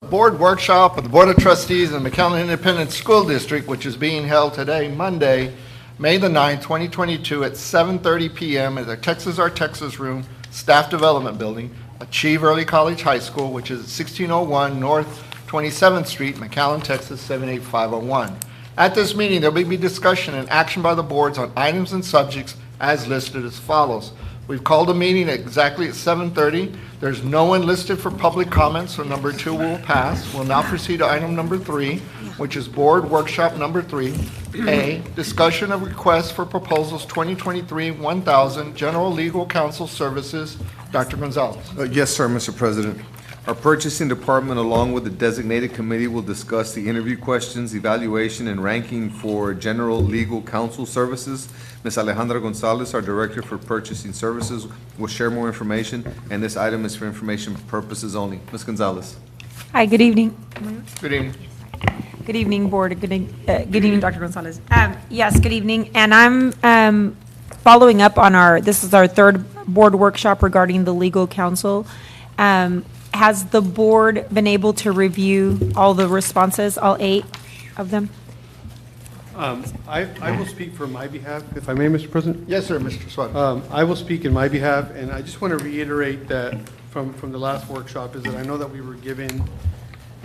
Board workshop of the Board of Trustees in the McAllen Independent School District, which is being held today, Monday, May the 9th, 2022, at 7:30 p.m. at the Texas Our Texas Room, Staff Development Building, Achieve Early College High School, which is at 1601 North 27th Street, McAllen, Texas, 78501. At this meeting, there will be discussion and action by the boards on items and subjects as listed as follows. We've called a meeting exactly at 7:30. There's no one listed for public comments, so number 2 will pass. We'll now proceed to item number 3, which is board workshop number 3. A, discussion of requests for proposals 2023-1000, General Legal Counsel Services. Dr. Gonzalez. Yes, sir, Mr. President. Our purchasing department, along with the designated committee, will discuss the interview questions, evaluation, and ranking for General Legal Counsel Services. Ms. Alejandra Gonzalez, our Director for Purchasing Services, will share more information, and this item is for information purposes only. Ms. Gonzalez. Hi, good evening. Good evening. Good evening, Board. Good evening, Dr. Gonzalez. Yes, good evening. And I'm following up on this is our third board workshop regarding the legal counsel. Has the board been able to review all the responses, all 8 of them? I will speak for my behalf, if I may, Mr. President. Yes, sir, Mr. Suarez. I will speak in my behalf, and I just want to reiterate that from the last workshop is that I know that we were given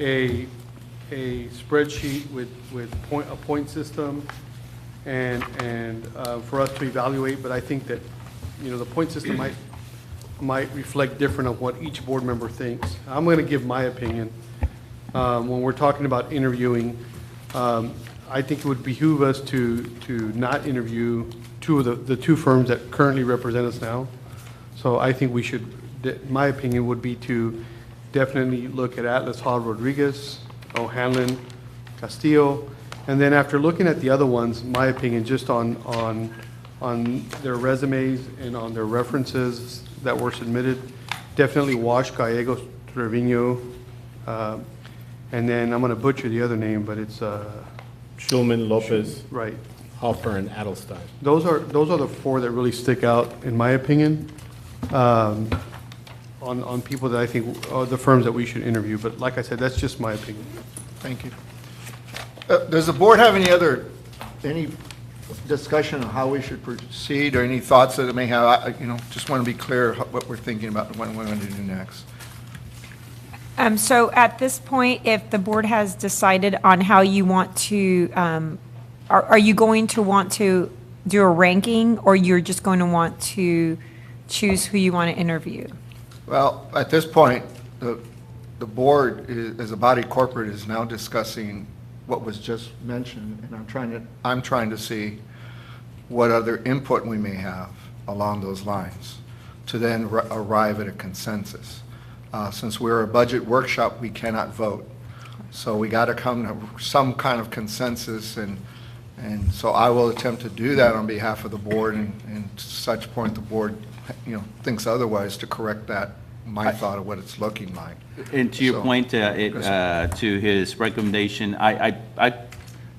a spreadsheet with a point system and for us to evaluate, but I think that, the point system might reflect different of what each board member thinks. I'm going to give my opinion. When we're talking about interviewing, I think it would behoove us to not interview the two firms that currently represent us now. So I think we should, my opinion would be to definitely look at Atlas Hall Rodriguez, O'Hanlon, Castillo, and then after looking at the other ones, my opinion, just on their resumes and on their references that were submitted, definitely Wash, Gallegos, Trevino, and then I'm going to butcher the other name, but it's Schulman, Lopez, right. Hoffer, and Adelstein. Those are the 4 that really stick out, in my opinion, on people that I think are the firms that we should interview. But like I said, that's just my opinion. Thank you. Does the board have any discussion on how we should proceed or any thoughts that it may have? Just want to be clear what we're thinking about and what we're going to do next. So at this point, if the board has decided on how you want to, are you going to want to do a ranking, or you're just going to want to choose who you want to interview? Well, at this point, the board, as a body corporate, is now discussing what was just mentioned, and I'm trying to see what other input we may have along those lines to then arrive at a consensus. Since we're a budget workshop, we cannot vote. So we got to come to some kind of consensus, and so I will attempt to do that on behalf of the board, and to such point the board, thinks otherwise, to correct that, my thought of what it's looking like. And to your point, to his recommendation, I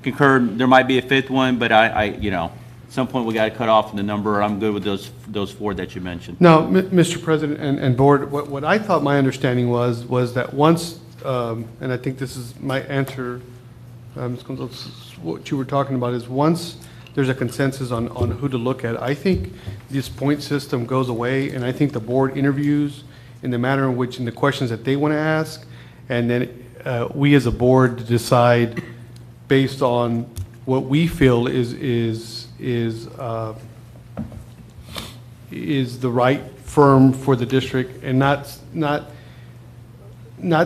concur. There might be a 5th one, but at some point we got to cut off the number. I'm good with those 4 that you mentioned. Now, Mr. President and board, what I thought my understanding was that once, and I think this is my answer, Ms. Gonzalez, what you were talking about is once there's a consensus on who to look at, I think this point system goes away, and I think the board interviews in the manner in which, in the questions that they want to ask, and then we as a board decide based on what we feel is the right firm for the district, and not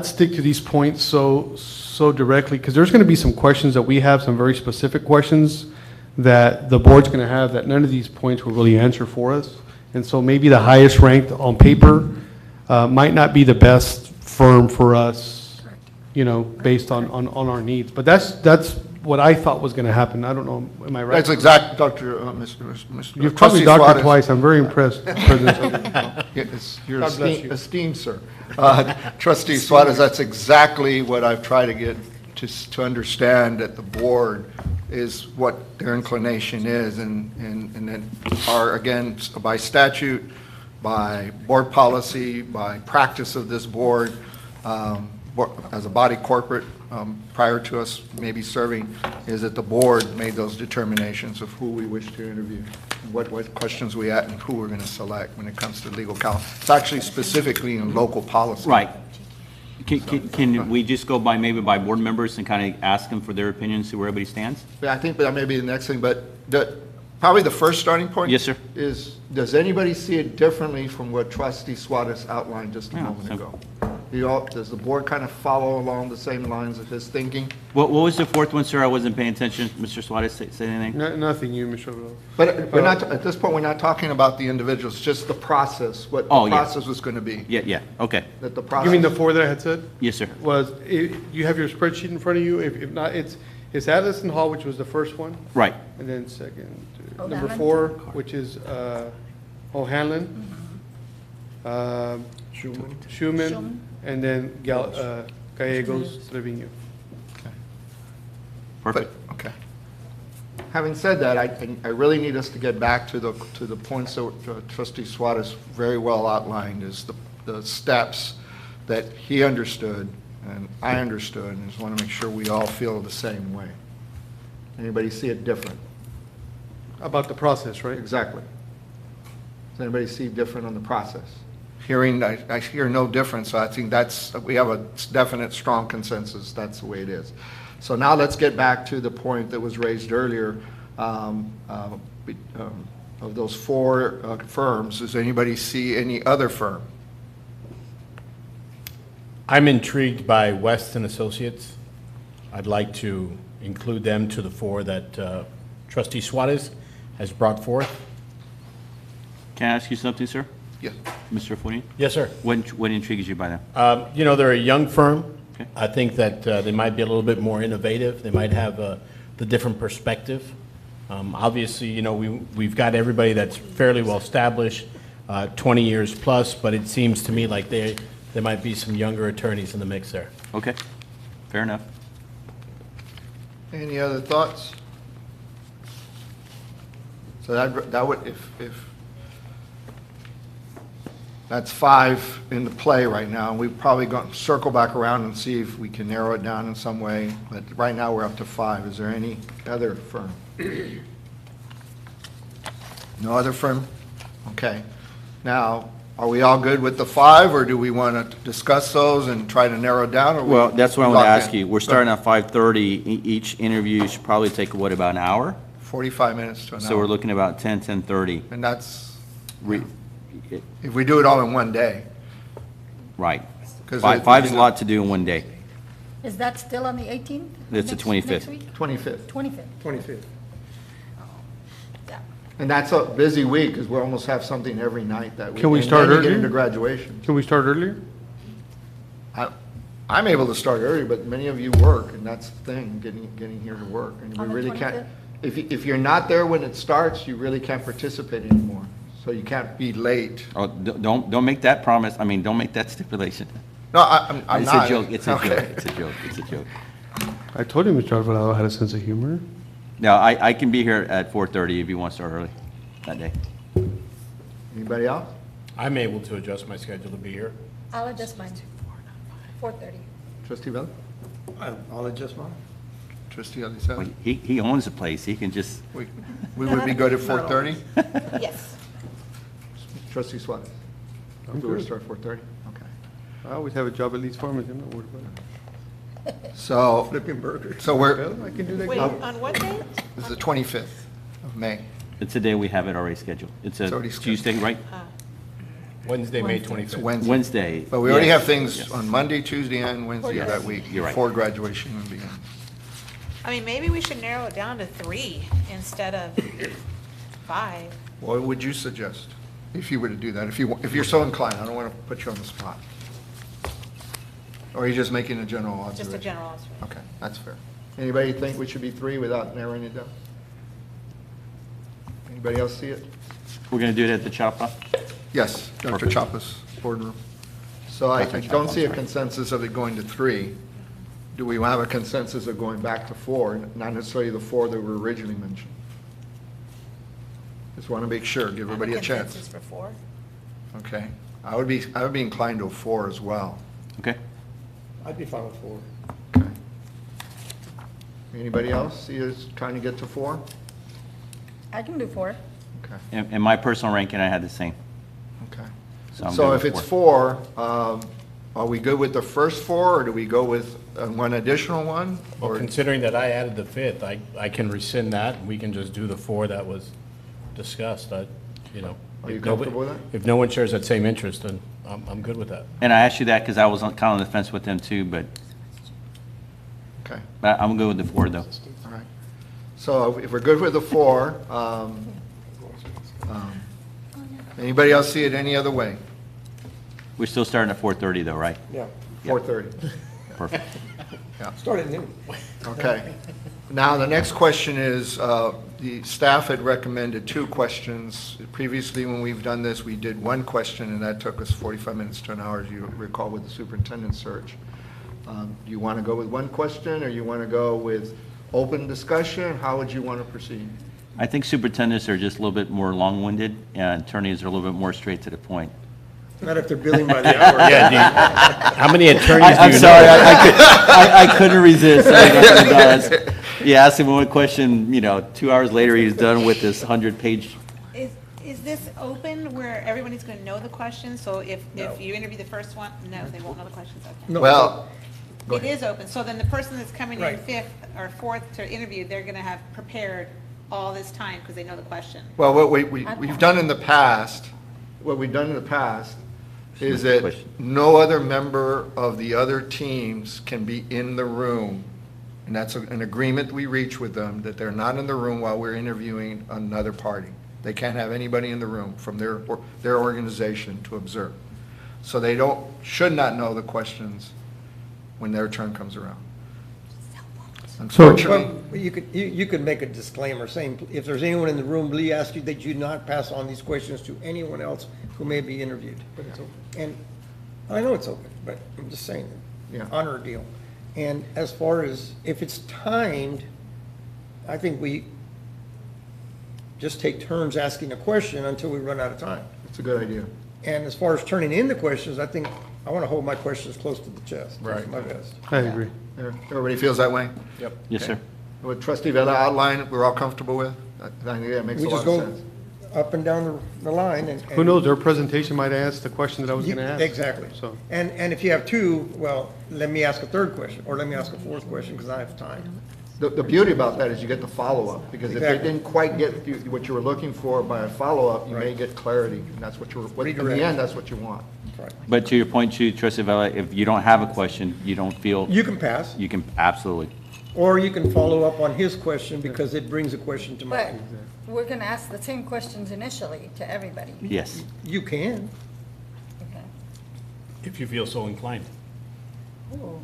stick to these points so directly, because there's going to be some questions that we have, some very specific questions that the board's going to have that none of these points will really answer for us, and so maybe the highest ranked on paper might not be the best firm for us, based on our needs. But that's what I thought was going to happen. I don't know, am I right? That's exact, Dr. Mr. You've called me doctor twice. I'm very impressed, President. Yes, you're esteemed, sir. Trustee Suarez, that's exactly what I've tried to get to understand, that the board is what their inclination is, and then are, again, by statute, by board policy, by practice of this board, as a body corporate, prior to us maybe serving, is that the board made those determinations of who we wish to interview, what questions we had, and who we're going to select when it comes to legal counsel. It's actually specifically in local policy. Right. Can we just go by, maybe by board members and kind of ask them for their opinion, see where everybody stands? Yeah, I think that may be the next thing, but probably the first starting point. Yes, sir. Is, does anybody see it differently from what trustee Suarez outlined just a moment ago? Does the board kind of follow along the same lines of his thinking? What was the fourth one, sir? I wasn't paying attention. Mr. Suarez, say anything? Nothing, you, Mr. Alvarado. But we're not, at this point, we're not talking about the individuals, just the process, what the Oh, yeah. process was going to be. Yeah, okay. That the You mean the process, four that I had said? Yes, sir. Was, you have your spreadsheet in front of you? If not, it's Addison Hall, which was the first one, Right. and then second, number O'Hanlon? 4, which is O'Hanlon. Schuman, and then Gallegos, Trevino. Perfect. okay. Having said that, I really need us to get back to the points that trustee Suarez very well outlined, is the steps that he understood and I understood, and just want to make sure we all feel the same way. Anybody see it different? About the process, right? Exactly. Does anybody see different on the process? I hear no difference, so I think we have a definite, strong consensus, that's the way it is. So now let's get back to the point that was raised earlier, of those 4 firms. Does anybody see any other firm? I'm intrigued by West and Associates. I'd like to include them to the 4 that trustee Suarez has brought forth. Can I ask you something, sir? Yes. Mr. Funes? Yes, sir. What intrigues you by them? They're a young firm. Okay. I think that they might be a little bit more innovative. They might have the different perspective. Obviously, we've got everybody that's fairly well established, 20 years plus, but it seems to me like there might be some younger attorneys in the mix there. Okay, fair enough. Any other thoughts? So that would, if that's 5 in the play right now, and we've probably going to circle back around and see if we can narrow it down in some way, but right now we're up to 5. Is there any other firm? No other firm? Okay. Now, are we all good with the 5, or do we want to discuss those and try to narrow it down? Or we Well, that's what I want to locked ask in? you. We're starting at 5:30. Each interview should probably take, what, about an hour? 45 minutes to an hour. So we're looking about 10:30. And that's, Re- if we do it all in one day. Right. 'Cause Five's a lot to do in one day. Is that still on the 18th? It's the 25th. Next week? 25th. 25th, 25th. yeah. And that's a busy week, because we almost have something every night that week. Can we And start then you get earlier? into graduation. Can we start earlier? I'm able to start early, but many of you work, and that's the thing, getting here to work. And we On the really can't, 25th? if you're not there when it starts, you really can't participate anymore. So you can't be late. Oh, don't make that promise. I mean, don't make that stipulation. No, I'm It's not. a joke, it's a joke, Okay. it's a joke, it's a joke. I told you Mr. Alvarado had a sense of humor. Now, I can be here at 4:30 if you want to start early that day. Anybody else? I'm able to adjust my schedule to be here. I'll adjust mine. 4:30. Trustee Bell? I'll adjust mine. Trustee Eliseo? Well, he owns the place, he can just, We would be good at 4:30? Yes. Trustee Suarez? I'm We would good. start 4:30? Okay. I always have a job at Lee's Pharmacy, I'm not worried about it. So, Flipping burgers. so we're, Well, I can do that. Wait, on what day? this is the 25th of May. it's a day we have it already scheduled. It's It's a already scheduled. Tuesday, right? Wednesday, May Wednesday. 25th. It's Wednesday. Wednesday. But we already yes, have things yes. on Monday, Tuesday, and Wednesday of that week. You're right. Before graduation even begins. I mean, maybe we should narrow it down to 3 instead of 5. What would you suggest, if you were to do that? If you're so inclined, I don't want to put you on the spot. Or are you just making a general observation? Just a general observation. Okay, that's fair. Anybody think we should be 3 without narrowing it down? Anybody else see it? We're going to do it at the Chapa? Yes, Dr. Perfect. Chapa's boardroom. So I Dr. don't Chapa, see a I'm sorry. consensus of it going to 3. Do we have a consensus of going back to 4, not necessarily the 4 that were originally mentioned? Just want to make sure, give everybody a chance. Consensus for 4? Okay. I would be inclined to a 4 as well. Okay. I'd be fine with 4. Okay. Anybody else see us trying to get to 4? I can do 4. Okay, In my personal ranking, I had the same. okay. So I'm So good if with it's 4, are we good with the first 4, or do we go with one additional one? Well, Or considering that I added the 5th, I can rescind that, and we can just do the 4 that was discussed, you know. Are you if nobody- comfortable with that? If no one shares that same interest, then I'm good with that. And I asked you that because I was kind of on the fence with them too, but Okay, I'm good with the 4 though. all right. So if we're good with the 4, anybody else see it any other way? We're still starting at 4:30 though, right? Yeah. 4:30. Perfect. Start at noon. Okay. Now, the next question is, the staff had recommended 2 questions. Previously, when we've done this, we did 1 question, and that took us 45 minutes to an hour, as you recall, with the superintendent search. Do you want to go with 1 question, or you want to go with open discussion? How would you want to proceed? I think superintendents are just a little bit more long-winded, and attorneys are a little bit more straight to the point. Not if they're billing by the hour. Yeah, how many attorneys do I'm you sorry, know? I couldn't resist. Sorry, Dr. Gonzalez. You asked him one question, 2 hours later, he's done with this 100-page. Is this open where everybody's going to know the questions? So if you interview the first one, no, they won't know the questions, okay. No. Well, go It ahead. is open, so then the person that's coming in Right. 5th or 4th to interview, they're going to have prepared all this time because they know the question. Well, what we've done in the past, is that Question. no other member of the other teams can be in the room. And that's an agreement we reach with them, that they're not in the room while we're interviewing another party. They can't have anybody in the room from their organization to observe. So they should not know the questions when their turn comes around. Unfortunately, Well, you could make a disclaimer saying, if there's anyone in the room, we ask you that you not pass on these questions to anyone else who may be interviewed. And I know it's open, but I'm just saying, Yeah. honor deal. And as far as, if it's timed, I think we just take turns asking a question until we run out of time. it's a good idea. And as far as turning in the questions, I think I want to hold my questions close to the chest. That's Right. my best. I agree. Everybody feels that way? Yep. Yes, sir. What Trustee Vella outlined, we're all comfortable with? I think that makes a We lot just of go sense. up and down the line and. Who knows, their presentation might ask the question that I was going to ask. Exactly. So, And if you have 2, well, let me ask a 3rd question, or let me ask a 4th question, because I have time. The beauty about that is you get the follow-up, because if they Exactly. didn't quite get what you were looking for by a follow-up, you may Right. get clarity, and that's what in the Redirect. end, that's what you want. Right. But to your point too, Trustee Vella, if you don't have a question, you don't feel, You can pass, you can, absolutely. or you can follow up on his question, because it brings a question to But mind. we're going to ask the same questions initially to everybody. Yes. You can. Okay. If you feel so inclined. Ooh.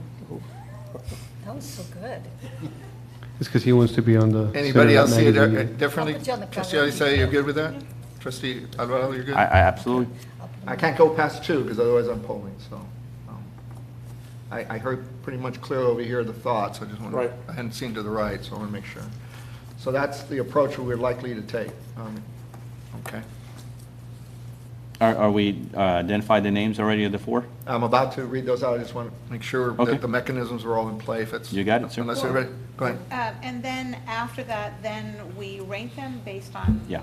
That was so good. it's because he wants to be on the. Anybody center else of see that it magazine. differently? I'll put you on the Trustee cover. Alisa, you're good with that? Trustee Alvarado, you're good? I absolutely. I can't go past 2, because otherwise I'm polling, so. I heard pretty much clear over here the thoughts, I just want Right. to, I hadn't seen to the right, so I want to make sure. So that's the approach we're likely to take. Okay. Are we identified the names already of the 4? I'm about to read those out, I just want to make sure Okay. that the mechanisms are all in play, if it's. You got it, sir. Unless everybody, go ahead. And then after that, then we rank them based on Yeah.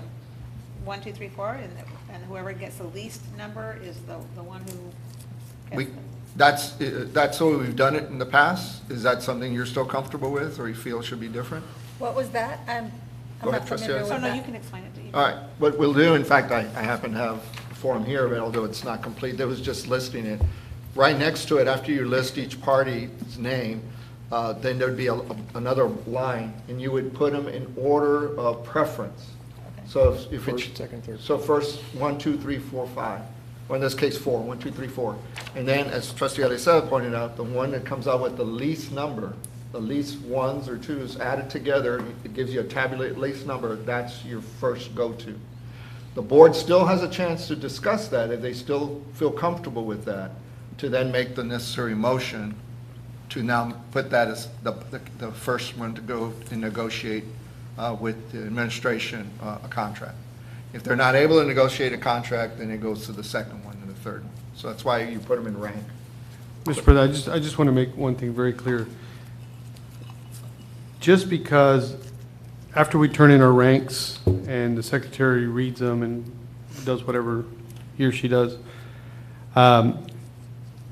1, 2, 3, 4, and whoever gets the least number is the one who We, gets them. that's the way we've done it in the past. Is that something you're still comfortable with, or you feel should be different? What was that? I'm Go ahead, not Trustee familiar Ellis. with Oh, that. no, you can explain it to you. All right, what we'll do, in fact, I happen to have the form here, but although it's not complete, that was just listing it. Right next to it, after you list each party's name, then there'd be another line, and you would put them in order of preference. So if it's. First, second, third. So first, 1, 2, 3, 4, 5. Well, in this case, 4, 1, 2, 3, 4. And then, as Trustee Alisa pointed out, the one that comes out with the least number, the least 1s or 2s added together, it gives you a tabulated least number, that's your first go-to. The board still has a chance to discuss that if they still feel comfortable with that, to then make the necessary motion to now put that as the first one to go and negotiate with the administration a contract. If they're not able to negotiate a contract, then it goes to the second one and the third one. So that's why you put them in rank. Mr. President, I just want to make one thing very clear. Just because after we turn in our ranks and the secretary reads them and does whatever he or she does,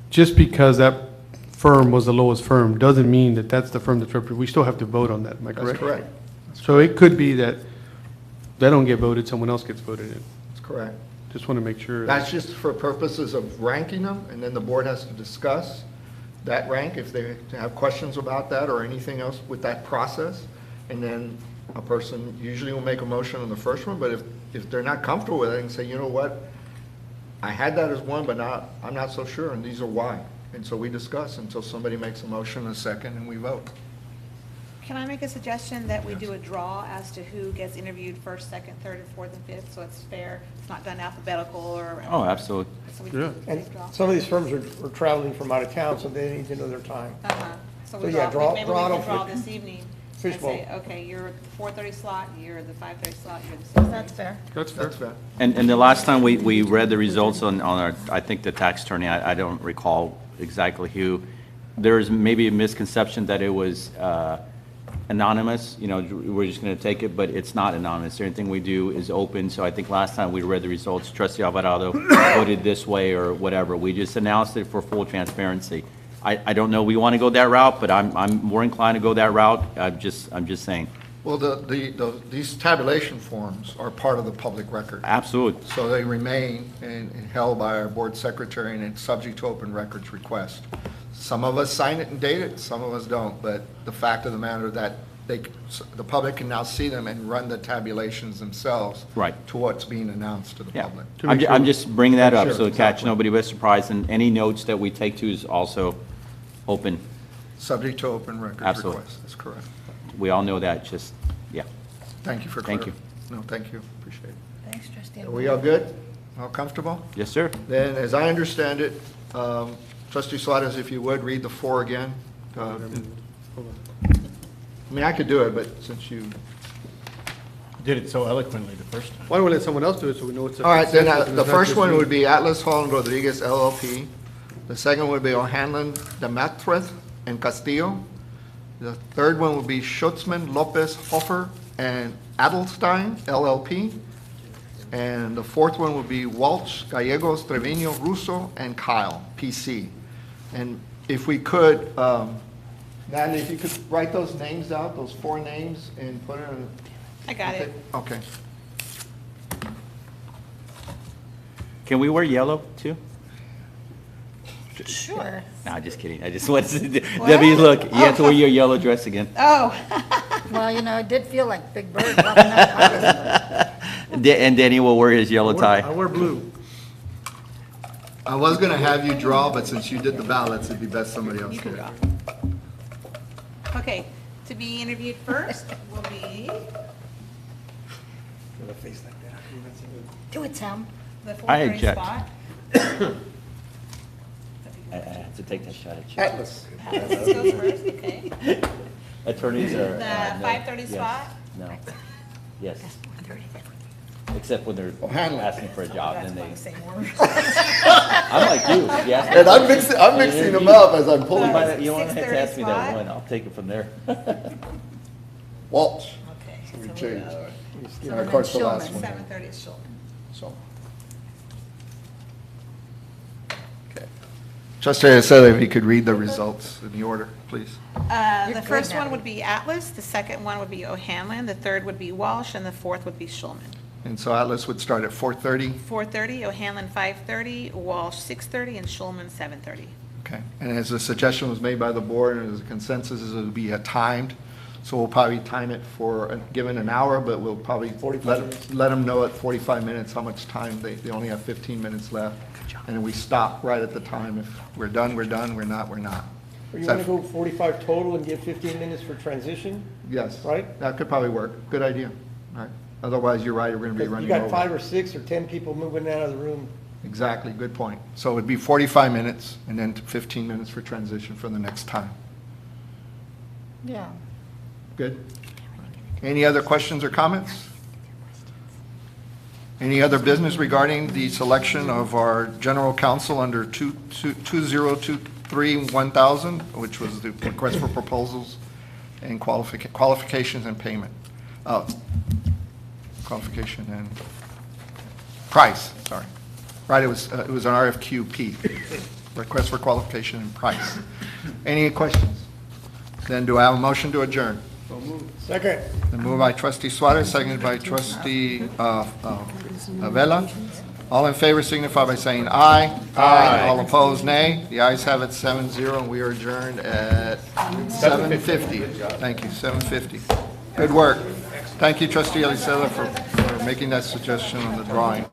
just because that firm was the lowest firm doesn't mean that that's the firm that's represented. We still have to vote on that, am I correct? That's correct. So it could be that they don't get voted, someone else gets voted in. That's correct. Just want to make sure. That's just for purposes of ranking them, and then the board has to discuss that rank if they have questions about that or anything else with that process. And then a person usually will make a motion on the first one, but if they're not comfortable with it and say, you know what, I had that as one, but now I'm not so sure, and these are why. And so we discuss until somebody makes a motion, a second, and we vote. Can I make a suggestion that we do a draw as to who gets interviewed first, second, third, and fourth, and fifth, so it's fair? It's not done alphabetical or. Oh, absolutely. So we Yeah. do And a draw. some of these firms are traveling from out of town, so they need to know their time. So So, we yeah, draw, maybe we draw can them draw for- this evening. Fish And say, bowl. okay, you're the 4:30 slot, you're the 5:30 slot, you're the 6:30. That's fair. That's fair. That's fair. And the last time we read the results on our, I think the tax attorney, I don't recall exactly who, there's maybe a misconception that it was anonymous, you know, we're just going to take it, but it's not anonymous. Everything we do is open, so I think last time we read the results, Trustee Alvarado voted this way or whatever. We just announced it for full transparency. I don't know we want to go that route, but I'm more inclined to go that route. I'm just saying. Well, these tabulation forms are part of the public record. Absolutely. So they remain and held by our board secretary, and it's subject to open records request. Some of us sign it and date it, some of us don't, but the fact of the matter that the public can now see them and run the tabulations themselves. Right. To what's being announced to the Yeah. public. I'm just bringing that up Sure, so to catch exactly. nobody by surprise, and any notes that we take to is also open. Subject to open records Absolutely. request, that's correct. We all know that, just, yeah. Thank you for Thank clarifying. No, thank you, appreciate it. Thanks, trustee. Are we all good? All comfortable? Yes, sir. Then, as I understand it, trustee Suarez, if you would, read the four again. I mean, I could do it, but since you, Did it so eloquently the first time. Why don't we let someone else do it so we know it's a all right, then consensus and the it's not first just one me? would be Atlas Hall and Rodriguez LLP. The second would be O'Hanlon, Demetrith, and Castillo. The third one would be Schutzman, Lopez, Hofer, and Adelstein LLP. And the fourth one would be Walsh, Gallegos, Trevino, Russo, and Kyle, PC. And if we could, Natalie, if you could write those names out, those four names, and put it in. I got it. Okay. Can we wear yellow, too? Sure. No, just kidding. I just wanted to, Debbie, look, you have to wear your yellow dress again. Oh, Well, you know, it did feel like Big Bird popping up. And Danny will wear his yellow I tie. wear blue. I was gonna have you draw, but since you did the ballots, it'd be best somebody else you can did. draw. Okay, to be interviewed first will be Do it, Sam. the I 4:30 object. spot. I have to take that shot at you. Atlas. Let's go first, okay. Attorneys are. The no. 5:30 Yes. spot? No. Yes. Except when they're O'Hanlon. asking for a job, That's then why I they, say more. I'm like you. If you ask me- And I'm mixing them up as I'm pulling You my, might- you don't have to 6:30 ask me that spot. one, I'll take it from there. Walsh. Okay. We so changed. go. And of course, the last one. 7:30 is Schulman. So. Okay. Trustee Aceta, if you could read the results in the order, please. The good, first one Natalie. would be Atlas, the second one would be O'Hanlon, the third would be Walsh, and the fourth would be Schulman. And so Atlas would start at 4:30. 4:30, O'Hanlon 5:30, Walsh 6:30, and Schulman 7:30. Okay. And as a suggestion was made by the board, and as a consensus, is it would be timed. So we'll probably time it for, given an hour, but we'll probably 45 minutes. let them know at 45 minutes how much time, they only have 15 minutes left. And then we stop right at the time. If we're done, we're done, we're not, we're not. Or you want to go 45 total and give 15 minutes for transition? Yes. Right? That could probably work. Good idea. All right. Otherwise, you're right, we're going to be You running got 5 over. or 6 or 10 people moving out of the room. Exactly, good point. So it'd be 45 minutes and then 15 minutes for transition for the next time. Yeah. Good? Any other questions or comments? Any other business regarding the selection of our general counsel under 2022 1000, which was the request for proposals and qualifications and payment. Qualification and price, sorry. Right, it was an RFQP, request for qualification and price. Any questions? Then do I have a motion to adjourn? Second. Then moved by trustee Suarez, seconded by trustee Vela. All in favor signify by saying aye. Aye. All opposed, nay. The ayes have it 7-0, and we are adjourned at 7:50. Thank you, 7:50. Good work. Thank you, trustee Elisela, for making that suggestion on the drawing.